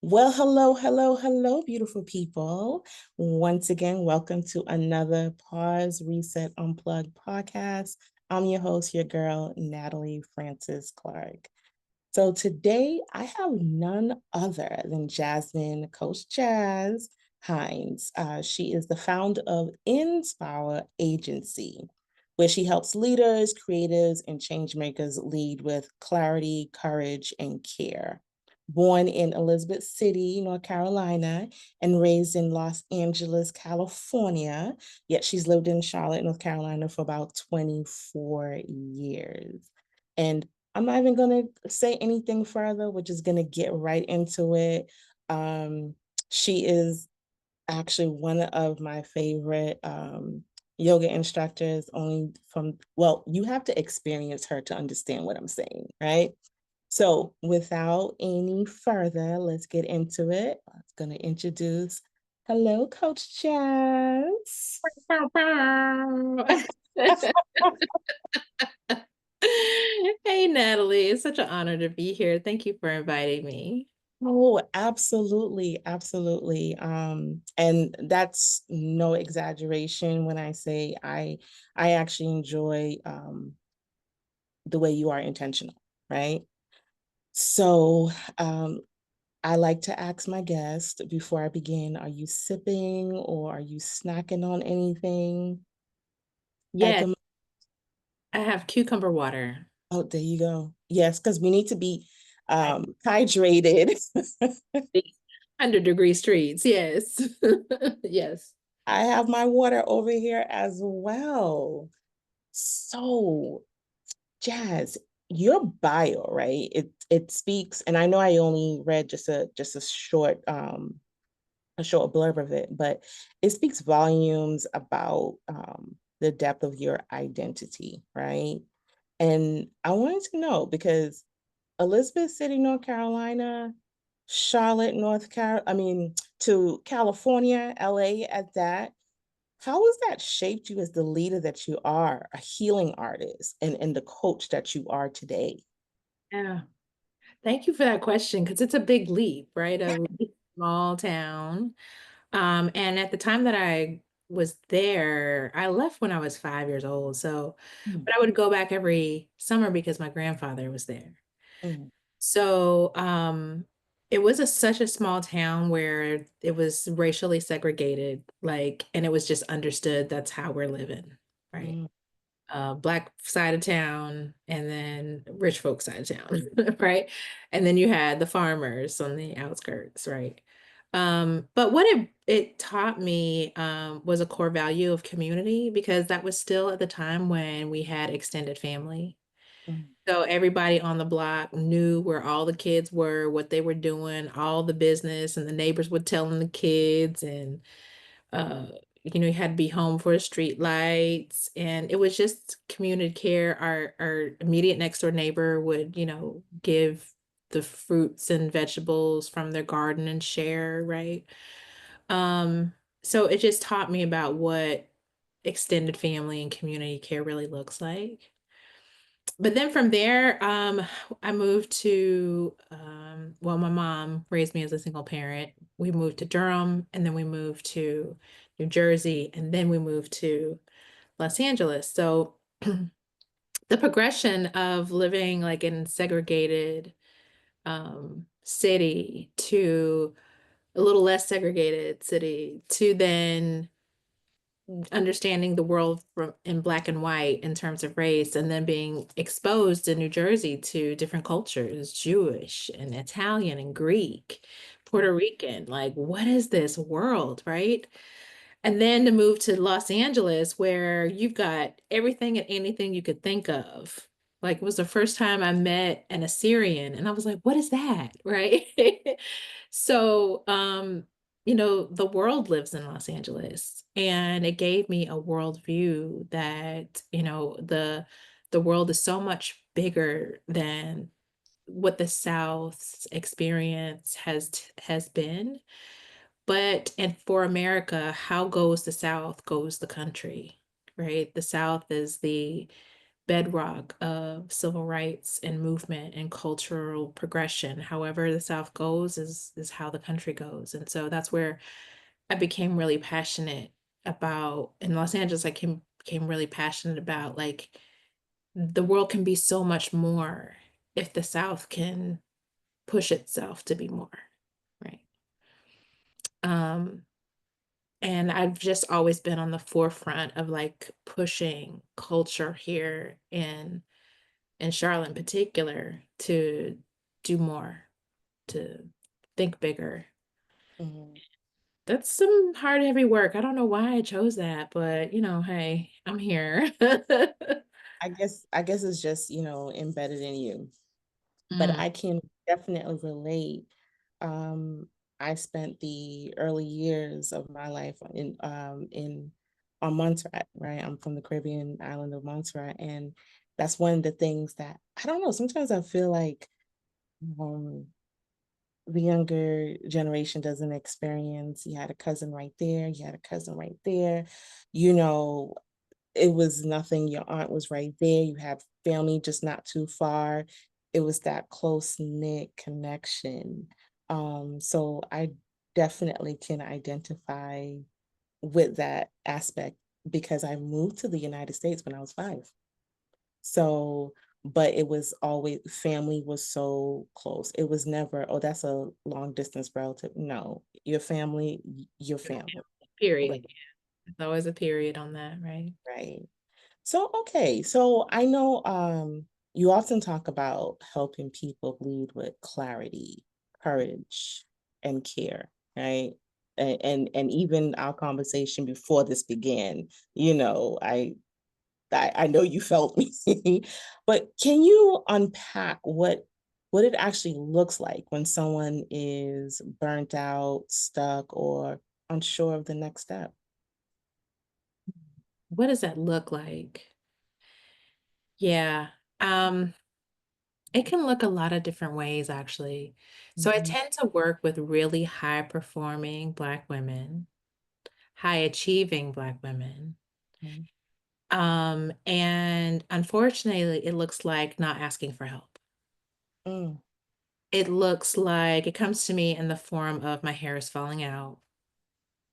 Well, hello, hello, hello, beautiful people. Once again, welcome to another Pause Reset Unplugged podcast. I'm your host, your girl, Natalie Francis-Clarke. So today I have none other than Coach Jaz Hines. She is the founder of Inspower Agency, where she helps leaders, creatives, and change makers lead with clarity, courage, and care. Born in Elizabeth City, North Carolina, and raised in Los Angeles, California, yet she's lived in Charlotte, North Carolina for about 24 years. And I'm not even going to say anything further. We're just going to get right into it. She is actually one of my favorite yoga instructors, only from, well, you have to experience her to understand what I'm saying, right? So without any further, let's get into it. I'm going to introduce, hello, Coach Jazz. Hey, Natalie, it's such an honor to be here. Thank you for inviting me. Oh, absolutely, absolutely. And that's no exaggeration when I say I actually enjoy the way you are intentional, right? So I like to ask my guests before I begin, are you sipping or are you snacking on anything at Yes, the I have cucumber water. Oh, there you go. Yes, because we need to be I hydrated. 100-degree streets. Yes. Yes. I have my water over here as well. So, Jazz, your bio, right? It speaks, and I know I only read just a short blurb of it, but it speaks volumes about the depth of your identity, right? And I wanted to know because Elizabeth City, North Carolina, Charlotte, to California, LA at that. How has that shaped you as the leader that you are, a healing artist, and the coach that you are today? Yeah. Thank you for that question because it's a big leap, right? A small town. And at the time that I was there, I left when I was 5 years old. So, Mm, but I would go back every summer because my grandfather was there. mm, So, it was such a small town where it was racially segregated, like, and it was just understood that's how we're living, right? mm, Black side of town and then rich folk side of town, right? And then you had the farmers on the outskirts, right? But what it taught me was a core value of community because that was still at the time when we had extended family. mm, So everybody on the block knew where all the kids were, what they were doing, all the business, and the neighbors would tell them the kids, and uh, you had to be home for the street lights, and it was just community care. Our immediate next door neighbor would, give the fruits and vegetables from their garden and share, right? So it just taught me about what extended family and community care really looks like. But then from there, I moved to, well, my mom raised me as a single parent. We moved to Durham, and then we moved to New Jersey, and then we moved to Los Angeles. So the progression of living like in segregated city to a little less segregated city to then understanding the world from in black and white in terms of race, and then being exposed in New Jersey to different cultures, Jewish and Italian and Greek, mm, Puerto Rican. Like, what is this world, right? And then to move to Los Angeles, where you've got everything and anything you could think of. Like, it was the first time I met an Assyrian, and I was like, what is that? Right. So, the world lives in Los Angeles, and it gave me a worldview that, the world is so much bigger than what the South's experience has been. But and for America, how goes the South goes the country, right? The South is the bedrock of civil rights and movement and cultural progression. However the South goes is how the country goes. And so that's where I became really passionate about in Los Angeles, I became really passionate about like the world can be so much more if the South can push itself to be more, right? Um, and I've just always been on the forefront of like pushing culture here in Charlotte in particular to do more, to think bigger. Mhm. That's some hard, heavy work. I don't know why I chose that, but hey, I'm here. I guess it's just, embedded in you. But Mm, I can definitely relate. Um, I spent the early years of my life in on Montserrat, right? I'm from the Caribbean island of Montserrat, and that's one of the things that I don't know. Sometimes I feel like um, the younger generation doesn't experience. You had a cousin right there. You had a cousin right there. You know, it was nothing. Your aunt was right there. You had family just not too far. It was that close knit connection. So I definitely can identify with that aspect because I moved to the United States when I was 5. So, but it was always family was so close. It was never, oh, that's a long distance relative. No, your family, your family. Right. period. There's always a period on that, right? Right. So, okay. So I know you often talk about helping people lead with clarity, courage, and care, right? And even our conversation before this began, I know you felt me. But can you unpack what it actually looks like when someone is burnt out, stuck, or unsure of the next step? What does that look like? Yeah. Um, it can look a lot of different ways, actually. So I Mhm, tend to work with really high performing Black women, high achieving Black women. mhm, And unfortunately, it looks like not asking for help. mm, It looks like it comes to me in the form of my hair is falling out.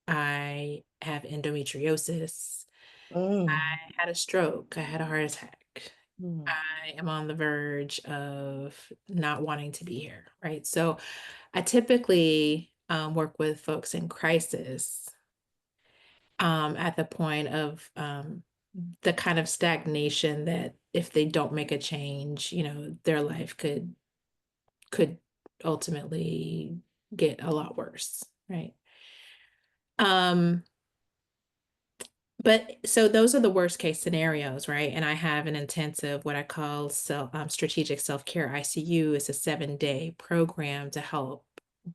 I have endometriosis. mm, I had a stroke. I had a heart attack. mm, I am on the verge of not wanting to be here, right? So I typically work with folks in crisis at the point of the kind of stagnation that if they don't make a change, their life could ultimately get a lot worse, right? Um, But so those are the worst case scenarios, right? And I have an intensive, what I call strategic self-care ICU. It's a 7-day program to help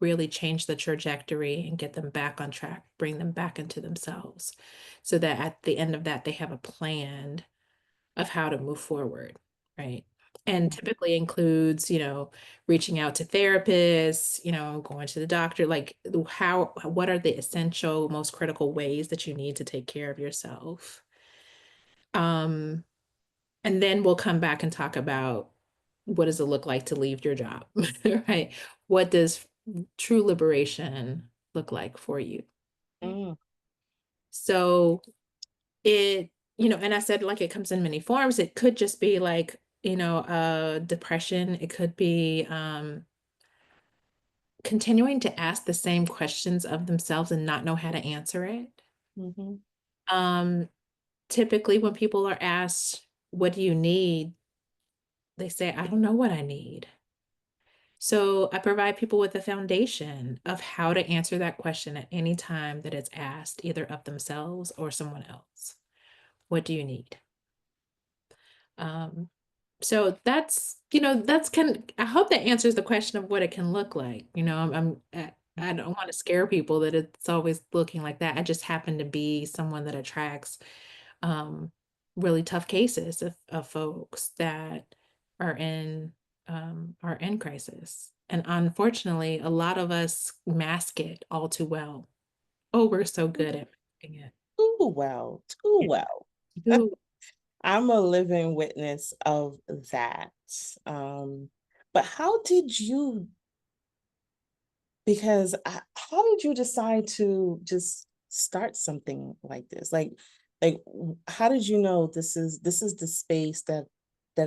really change the trajectory and get them back on track, bring them back into themselves, so that at the end of that, they have a plan of how to move forward, right? And mm, typically includes, reaching out to therapists, going to the doctor, like what are the essential, most critical ways that you need to take care of yourself? Um, and then we'll come back and talk about what does it look like to leave your job, right? What does true liberation look like for you? Right? mm, So and I said like it comes in many forms. It could just be like, depression. It could be continuing to ask the same questions of themselves and not know how to answer it. mhm, Um, Typically, when people are asked, what do you need? They say, I don't know what I need. So I provide people with a foundation of how to answer that question at any time that it's asked, either of themselves or someone else. What do you need? Um, So that's I hope that answers the question of what it can look like. I don't want to scare people that it's always looking like that. I just happen to be someone that attracts um, really tough cases of folks that are in crisis. And unfortunately, a lot of us mask it all too well. Oh, we're so good at masking it. too well, too well. Yeah. I'm a living witness of that. Um, but how did you because how did you decide to just start something like this? How did you know this is the space that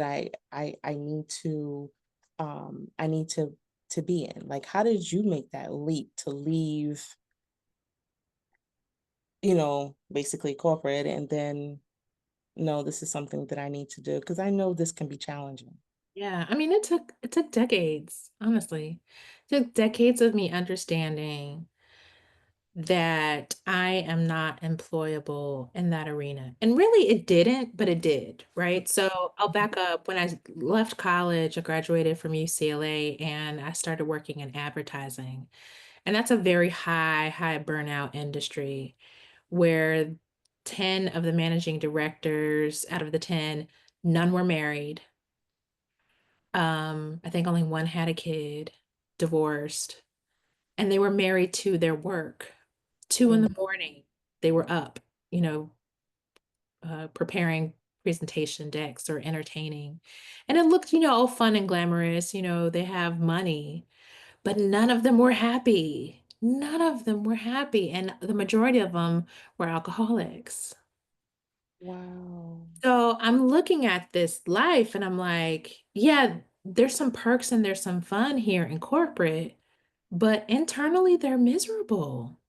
I need to I need to be in? Like how did you make that leap to leave, basically corporate and then no, this is something that I need to do because I know this can be challenging. Yeah, I mean, it took decades, honestly. It took decades of me understanding that I am not employable in that arena. And really it didn't, but it did, right? So I'll back up. When I left college, I graduated from UCLA and I started working in advertising. And that's a very high burnout industry where 10 of the managing directors out of the 10, none were married. I think only one had a kid, divorced, and they were married to their work. 2 in Mm, the morning, they were up, you know, preparing presentation decks or entertaining. And it looked, all fun and glamorous, they have money, but none of them were happy. None of them were happy. And the majority of them were alcoholics. wow. So I'm looking at this life and I'm like, yeah, there's some perks and there's some fun here in corporate, but internally they're miserable.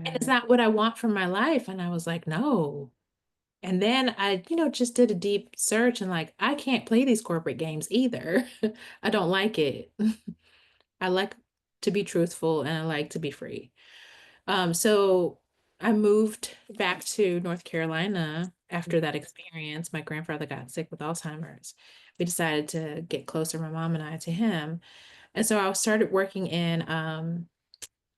And is Yeah. that what I want for my life? And I was like, no. And then I, just did a deep search and like, I can't play these corporate games either. I don't like it. I like to be truthful and I like to be free. So I moved back to North Carolina after that experience. My grandfather got sick with Alzheimer's. We decided to get closer, my mom and I, to him. And so I started working in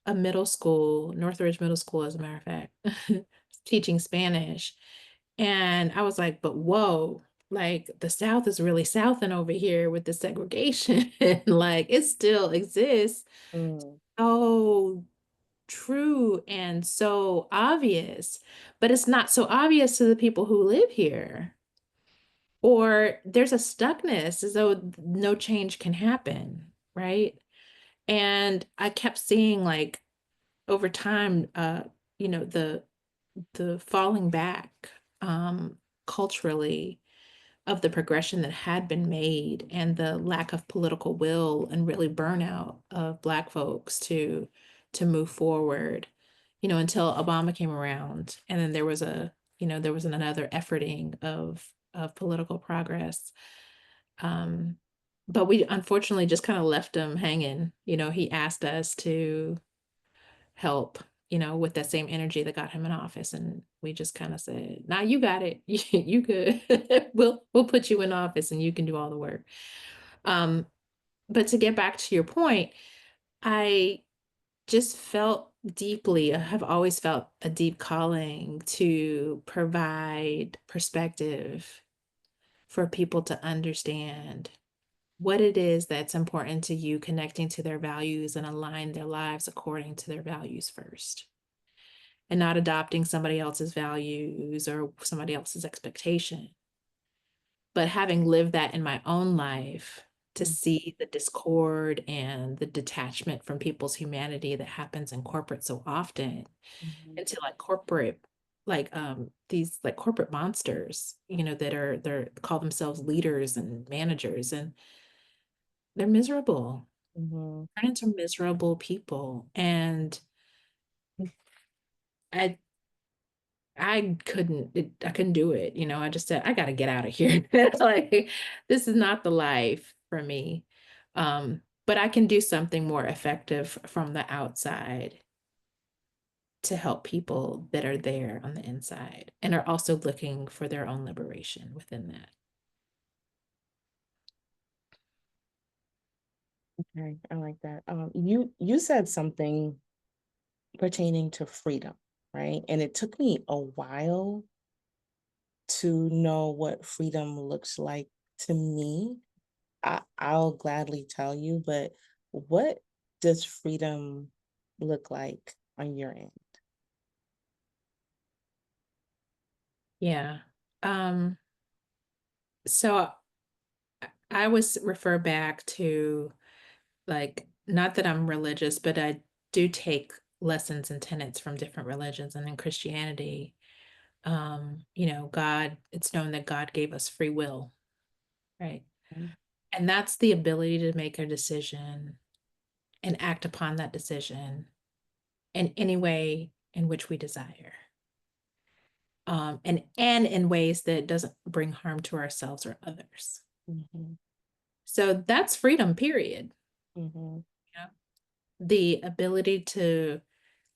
a middle school, Northridge Middle School, as a matter of fact, teaching Spanish. And I was like, but whoa, like the South is really Southing over here with the segregation. Like it still exists. Mm, Oh, true and so obvious, but it's not so obvious to the people who live here. Or there's a stuckness as though no change can happen, right? And I kept seeing like over time, the falling back culturally of the progression that had been made and the lack of political will and really burnout of Black folks to move forward, until Obama came around. And then there was another efforting of political progress. Um, but we unfortunately just kind of left him hanging. He asked us to help, with that same energy that got him in office. And we just kind of said, nah, you got it. You good. We'll put you in office and you can do all the work. Um, but to get back to your point, I just felt deeply, I have always felt a deep calling to provide perspective for people to understand what it is that's important to you, connecting to their values and align their lives according to their values first, and not adopting somebody else's values or somebody else's expectation, but having lived that in my own life to mm, see the discord and the detachment from people's humanity that happens in corporate so often, mhm, into like corporate, like these like corporate monsters, they're call themselves leaders and managers, and they're miserable, mhm, turn into miserable people. And I I couldn't do it. I just said, I gotta get out of here. Like, this is not the life for me. But I can do something more effective from the outside to help people that are there on the inside and are also looking for their own liberation within that. okay, I like that. You said something pertaining to freedom, right? And it took me a while to know what freedom looks like to me. I'll gladly tell you, but what does freedom look like on your end? Yeah. Um, so I always refer back to, like, not that I'm religious, but I do take lessons and tenets from different religions, and in Christianity, God, it's known that God gave us free will, right? Mm, And that's the ability to make a decision and act upon that decision in any way in which we desire. And in ways that doesn't bring harm to ourselves or others. mhm, So that's freedom, period. mhm, Yeah. The ability to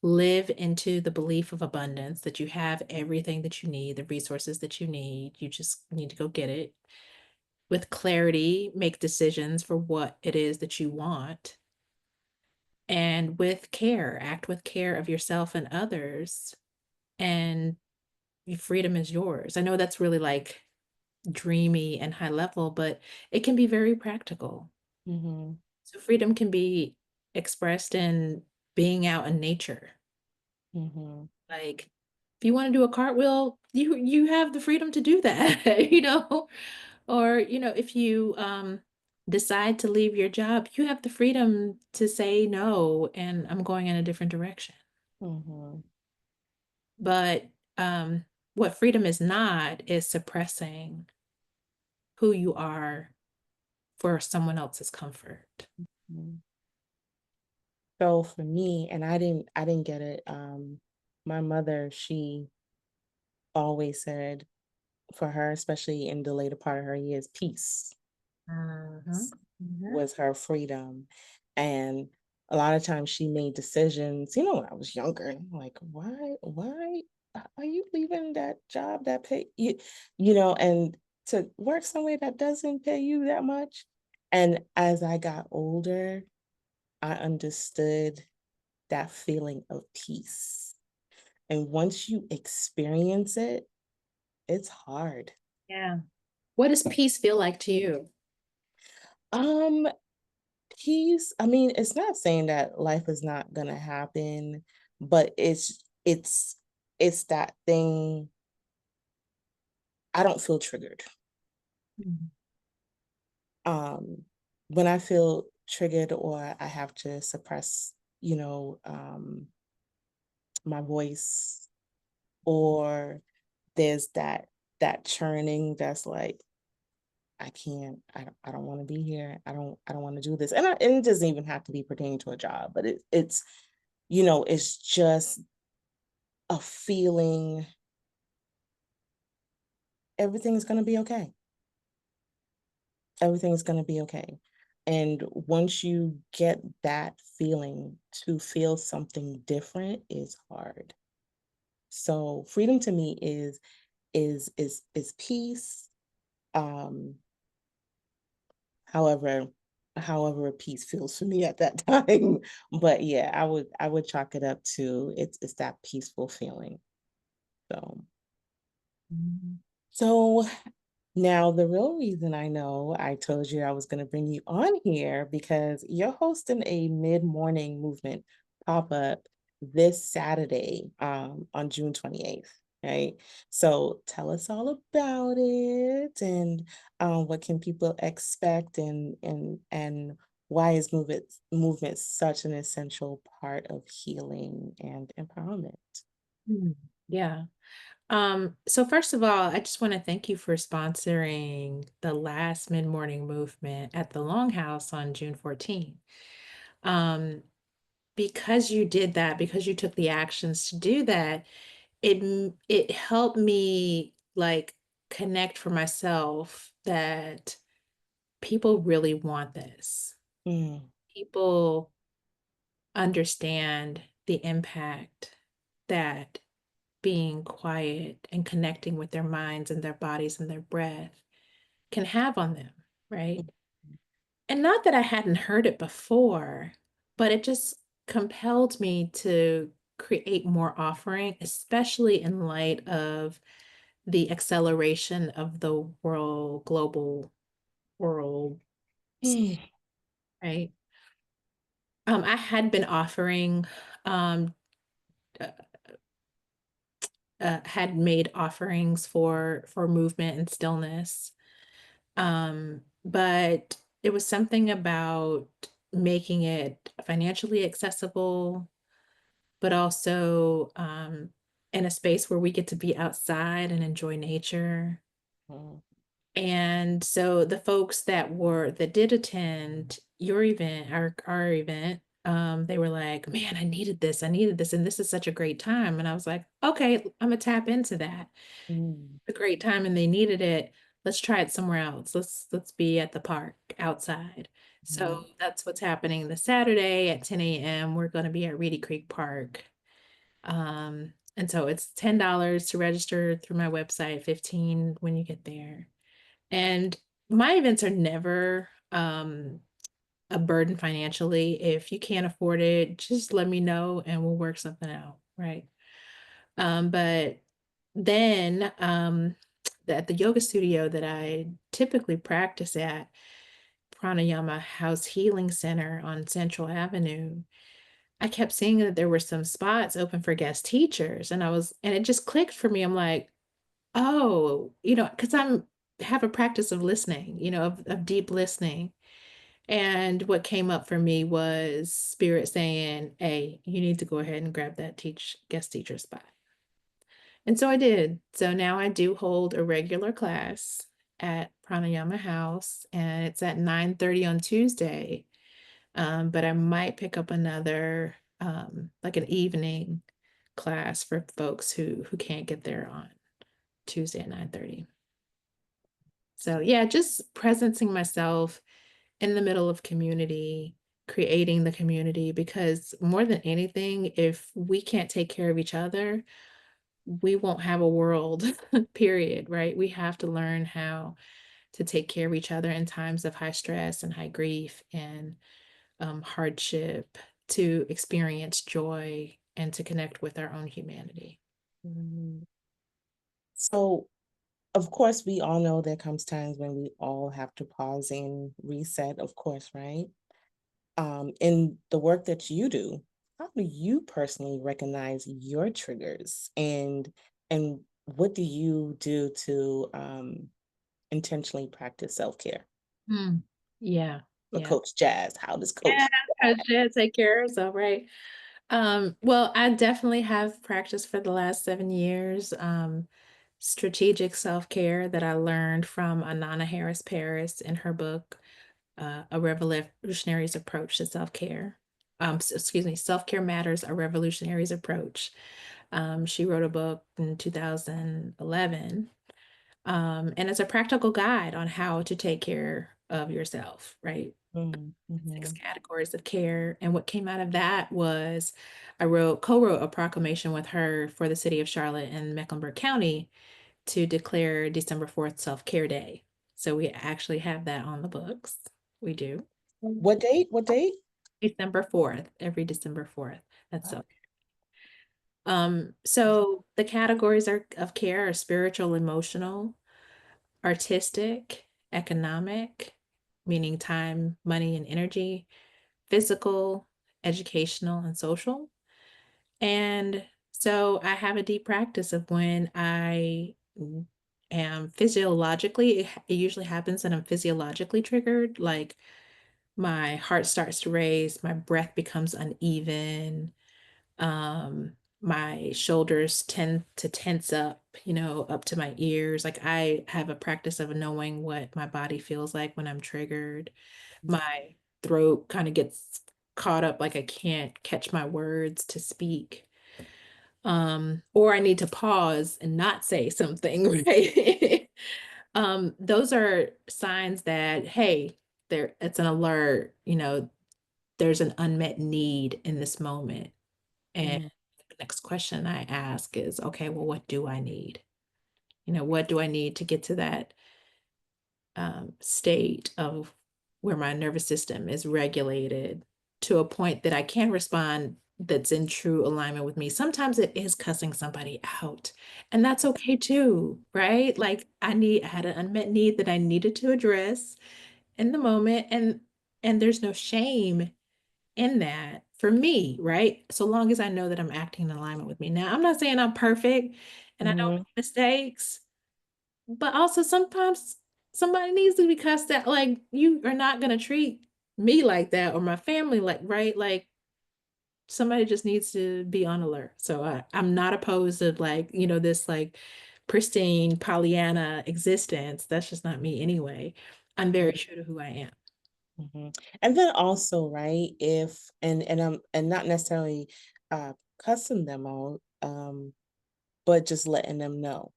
live into the belief of abundance that you have everything that you need, the resources that you need. You just need to go get it. With clarity, make decisions for what it is that you want. And with care, act with care of yourself and others. And your freedom is yours. I know that's really like dreamy and high level, but it can be very practical. mhm, So freedom can be expressed in being out in nature. mhm, Like, if you wanna do a cartwheel, you have the freedom to do that, Or, if you, decide to leave your job, you have the freedom to say, "No, and I'm going in a different direction." mhm, But, what freedom is not is suppressing who you are for someone else's comfort. mhm. So for me, and I didn't get it. My mother, she always said for her, especially in the later part of her years, peace Mhm. Mhm. was her freedom. And a lot of times she made decisions, when I was younger, and I'm like, why are you leaving that job that pay you, and to work somewhere that doesn't pay you that much? And as I got older, I understood that feeling of peace. And once you experience it, it's hard. Yeah. What does peace feel like to you? Um, Peace, I mean, it's not saying that life is not gonna happen, but it's that thing. I don't feel triggered. Mhm. Um, when I feel triggered or I have to suppress, my voice, or there's that churning that's like, I can't, I don't want to be here. I don't want to do this. And it doesn't even have to be pertaining to a job, but it's just a feeling everything's going to be okay. Everything's going to be okay. And once you get that feeling, to feel something different is hard. So freedom to me is peace. Um, however, however peace feels for me at that time. But yeah, I would chalk it up to it's that peaceful feeling. So Mhm. so now, the real reason I know I told you I was going to bring you on here because you're hosting a mid-morning movement pop-up this Saturday, on June 28th, right? So tell us all about it, and what can people expect, and why is movement such an essential part of healing and empowerment? Mm. Yeah. So first of all, I just want to thank you for sponsoring the last mid-morning movement at the Longhouse on June 14th. Um, because you did that, because you took the actions to do that, it helped me like connect for myself that people really want this. Mm, People understand the impact that being quiet and connecting with their minds and their bodies and their breath can have on them, right? And not that I hadn't heard it before, but it just compelled me to create more offering, especially in light of the acceleration of the global world, mm, right? I had been offering um, uh, had made offerings for movement and stillness. But it was something about making it financially accessible, but also in a space where we get to be outside and enjoy nature. Mm, And so the folks that did attend your event, our event, they were like, "Man, I needed this, and this is such a great time." And I was like, "Okay, I'm gonna tap into that. mm, A great time, and they needed it. Let's try it somewhere else. Let's be at the park outside." mhm, So that's what's happening this Saturday at 10 a.m. We're gonna be at Reedy Creek Park. And so it's $10 to register through my website, 15 when you get there. And my events are never a burden financially. If you can't afford it, just let me know and we'll work something out, right? But then at the yoga studio that I typically practice at, Pranayama House Healing Center on Central Avenue, I kept seeing that there were some spots open for guest teachers, and it just clicked for me. I'm like, oh, because I'm have a practice of listening, of deep listening. And what came up for me was spirit saying, "Hey, you need to go ahead and grab that guest teacher spot." And so I did. So now I do hold a regular class at Pranayama House, and it's at 9:30 on Tuesday. But I might pick up another like an evening class for folks who can't get there on Tuesday at 9:30. So yeah, just presencing myself in the middle of community, creating the community, because more than anything, if we can't take care of each other, we won't have a world, period, right? We have to learn how to take care of each other in times of high stress and high grief and hardship, to experience joy and to connect with our own humanity. mhm. So, of course, we all know there comes times when we all have to pause and reset, of course, right? In the work that you do, how do you personally recognize your triggers and what do you do to intentionally practice self-care? Mm. Yeah, For yeah. Coach Jazz, how does Yeah, Coach Coach Jed, take care of herself, right? Well, I definitely have practiced for the last 7 years, strategic self-care that I learned from Anana Harris Paris in her book, A Revolutionary's Approach to Self-Care. Excuse me, Self-Care Matters, A Revolutionary's Approach. She wrote a book in 2011, and it's a practical guide on how to take care of yourself, right? Mm, 6 mhm, categories of care, and what came out of that was co-wrote a proclamation with her for the city of Charlotte and Mecklenburg County to declare December 4th Self-Care Day. So we actually have that on the books. We do. what date? What date? December 4th, every December 4th. That's Oh, so. So the categories of care are spiritual, emotional, artistic, economic, meaning time, money, and energy, physical, educational, and social. And so I have a deep practice of when I am physiologically, it usually happens that I'm physiologically triggered, like my heart starts to race, my breath becomes uneven, um, my shoulders tend to tense up, up to my ears. Like I have a practice of knowing what my body feels like when I'm triggered. My throat kind of gets caught up, like I can't catch my words to speak. Or I need to pause and not say something, right? Those are signs that, hey, it's an alert, there's an unmet need in this moment. And mhm, the next question I ask is, okay, well, what do I need? What do I need to get to that state of where my nervous system is regulated to a point that I can respond that's in true alignment with me. Sometimes it is cussing somebody out, and that's okay too, right? Like I had an unmet need that I needed to address in the moment, and there's no shame in that. for me, right? So long as I know that I'm acting in alignment with me. Now, I'm not saying I'm perfect and I don't Mhm. make mistakes, but also sometimes somebody needs to be cussed out. Like, you are not going to treat me like that or my family like, right? Like, somebody just needs to be on alert. So I'm not opposed to, like, this like pristine Pollyanna existence. That's just not me anyway. I'm very true to who I am. Mhm. And then also, right, if and not necessarily cussing them out, but just letting them know.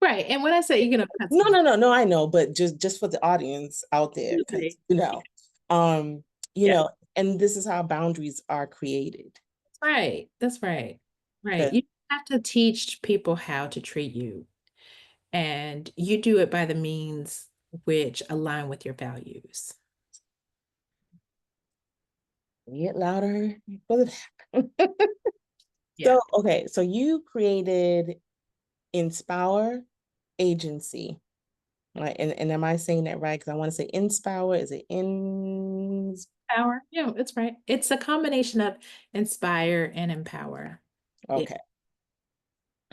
Right. And when I say you're gonna cut No, some, no, no, no, I know, but just for the audience out there, because okay, um, you yeah, know, and this is how boundaries are created. that's right. That's right. Right. 'Cause You have to teach people how to treat you, and you do it by the means which align with your values. get louder for the Yeah. so okay, so you created Inspower agency. Right, and am I saying that right? Because I wanna say Inspower, is it ins Power. Yeah, it's right. It's a combination of inspire and empower. Yeah. okay.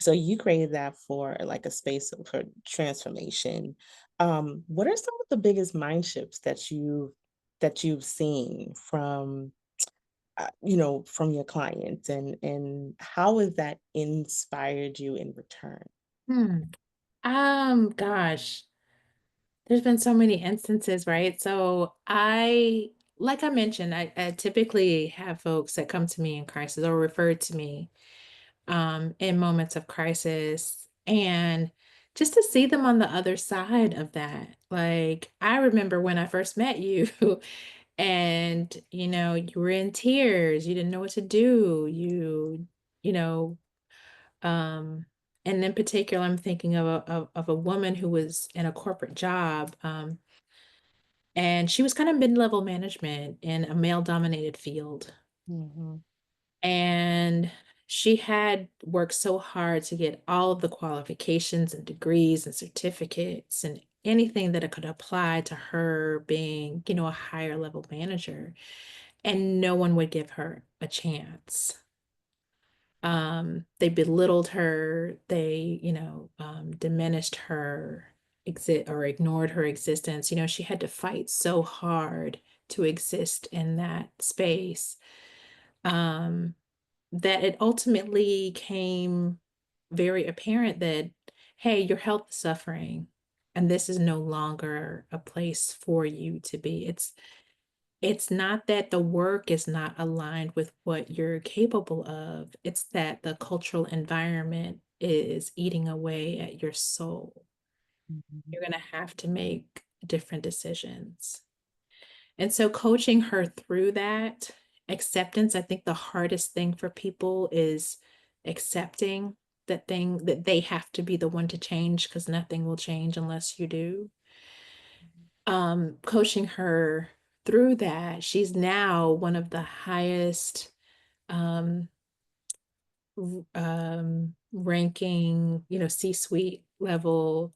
So you created that for, like, a space for transformation. What are some of the biggest mind shifts that you've seen from, from your clients, and how has that inspired you in return? Hmm. Gosh, there's been so many instances, right? So like I mentioned, I typically have folks that come to me in crisis or refer to me in moments of crisis, and just to see them on the other side of that. Like, I remember when I first met you and you were in tears, you didn't know what to do, you know um and in particular, I'm thinking of a woman who was in a corporate job, and she was kind of mid-level management in a male-dominated field. Mhm, And she had worked so hard to get all of the qualifications and degrees and certificates and anything that it could apply to her being, a higher level manager. And no one would give her a chance. They belittled her, they, diminished her exit or ignored her existence. She had to fight so hard to exist in that space. Um, that it ultimately came very apparent that, hey, your health is suffering, and this is no longer a place for you to be. It's not that the work is not aligned with what you're capable of. It's that the cultural environment is eating away at your soul. mhm, You're going to have to make different decisions. And so coaching her through that acceptance, I think the hardest thing for people is accepting that they have to be the one to change because nothing will change unless you do. Coaching her through that, she's now one of the highest um, ranking, C-suite level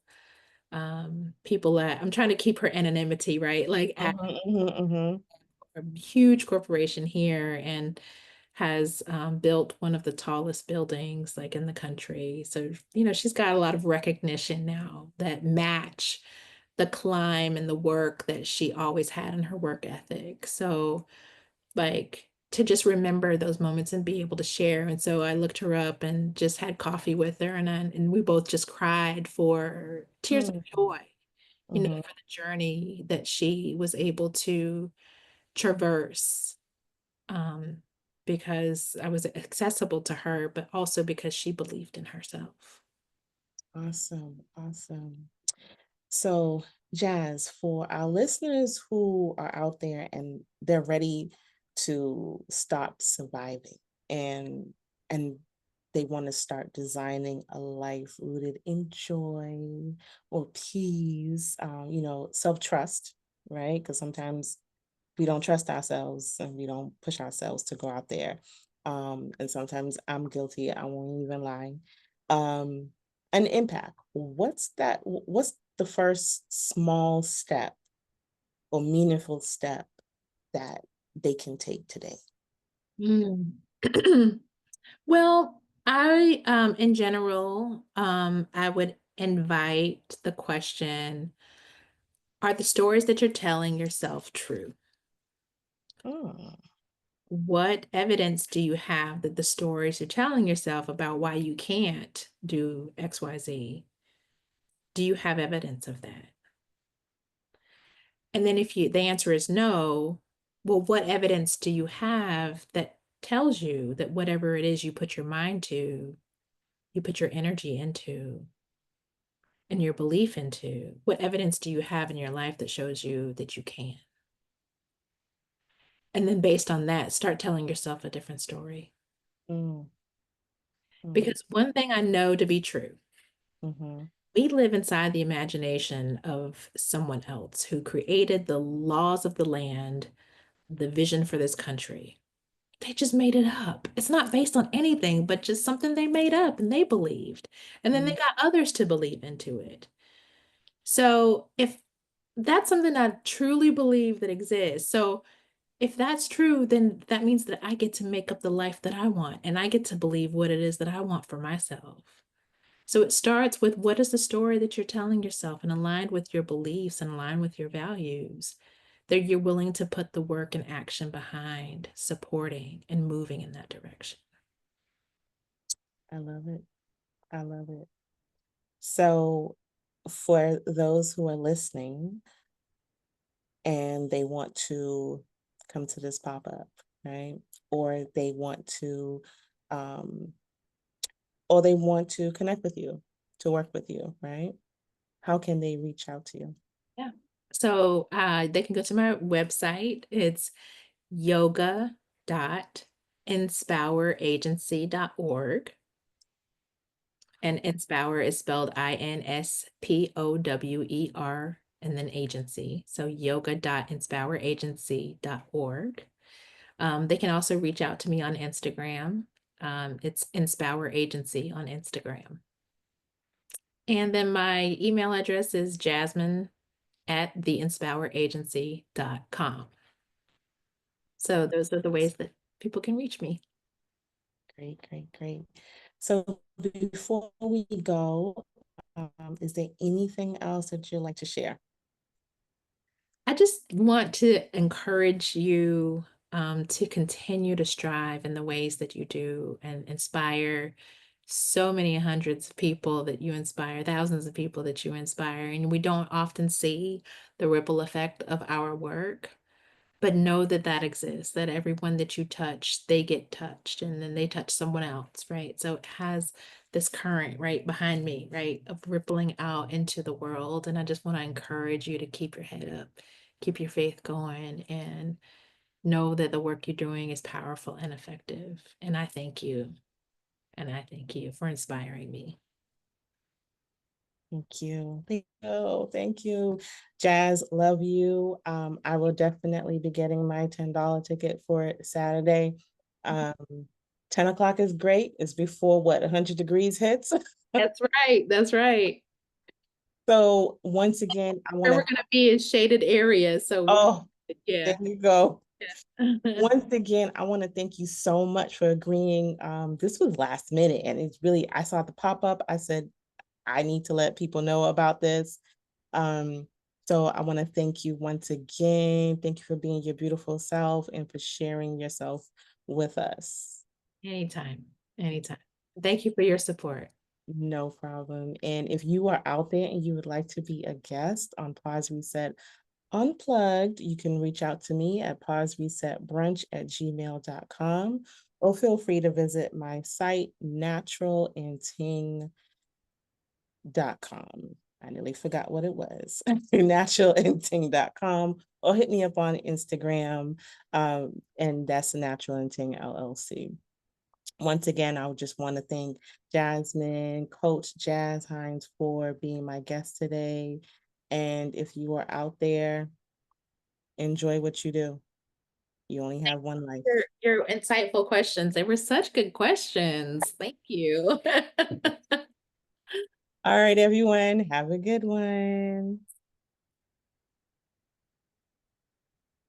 people at, I'm trying to keep her anonymity, right? Like at mhm, mhm, mhm. a huge corporation here, and has built one of the tallest buildings like in the country. So, she's got a lot of recognition now that match the climb and the work that she always had in her work ethic. So, like, to just remember those moments and be able to share. And so I looked her up and just had coffee with her, and we both just cried for tears of Mm, joy, mhm. for the journey that she was able to traverse, um, because I was accessible to her, but also because she believed in herself. Awesome, awesome. So, Jazz, for our listeners who are out there and they're ready to stop surviving, and they want to start designing a life rooted in joy or peace, self-trust, right? Because sometimes we don't trust ourselves and we don't push ourselves to go out there. And sometimes I'm guilty, I won't even lie. Um, an impact. What's the first small step or meaningful step that they can take today? Mm. Well, I in general, I would invite the question, are the stories that you're telling yourself true? Mm, What evidence do you have that the stories you're telling yourself about why you can't do XYZ, do you have evidence of that? And then if the answer is no, well, what evidence do you have that tells you that whatever it is you put your mind to, you put your energy into and your belief into, what evidence do you have in your life that shows you that you can? And then based on that, start telling yourself a different story. mm, mm, Because one thing I know to be true, mhm, we live inside the imagination of someone else who created the laws of the land, the vision for this country. They just made it up. It's not based on anything, but just something they made up and they believed. And then they mm, got others to believe into it. So if that's something I truly believe that exists. So if that's true, then that means that I get to make up the life that I want and I get to believe what it is that I want for myself. So it starts with what is the story that you're telling yourself and aligned with your beliefs and aligned with your values that you're willing to put the work and action behind supporting and moving in that direction. I love it. I love it. So, for those who are listening and they want to come to this pop up, right? Or they want to, um, or they want to connect with you, to work with you, right? How can they reach out to you? Yeah. So they can go to my website. It's yoga.inspoweragency.org. And Inspower is spelled Inspower and then agency. So yoga.inspoweragency.org. They can also reach out to me on Instagram. It's Inspower Agency on Instagram. And then my email address is jasmine@theinspoweragency.com. So those are the ways that people can reach me. Great, great, great. So before we go, is there anything else that you'd like to share? I just want to encourage you to continue to strive in the ways that you do and inspire so many hundreds of people that you inspire, thousands of people that you inspire. And we don't often see the ripple effect of our work, but know that that exists, that everyone that you touch, they get touched and then they touch someone else, right? So it has this current right behind me, right, of rippling out into the world. And I just want to encourage you to keep your head up, keep your faith going, and know that the work you're doing is powerful and effective. And I thank you. And I thank you for inspiring me. Thank you. Thank you. Thank you. Jazz, love you. I will definitely be getting my $10 ticket for Saturday. Um, 10 o'clock is great. It's before what, 100 degrees hits. That's right. That's right. So once again, I want Where we're to, going to be in shaded areas. So we're, oh, yeah. there you go. Yeah. Once again, I want to thank you so much for agreeing. This was last minute and it's really, I saw the pop up. I said, I need to let people know about this. Um, so I want to thank you once again. Thank you for being your beautiful self and for sharing yourself with us. Anytime. Anytime. Thank you for your support. No problem. And if you are out there and you would like to be a guest on Pause Reset Unplugged, you can reach out to me at pauseresetbrunch@gmail.com or feel free to visit my site, naturalandting.com. I nearly forgot what it was. Naturalandting.com or hit me up on Instagram. And that's Natural and Ting LLC. Once again, I would just want to thank Jasmine, Coach Jaz Hines, for being my guest today. And if you are out there, enjoy what you do. You only have one life. Your insightful questions. They were such good questions. Thank you. All right, everyone, have a good one.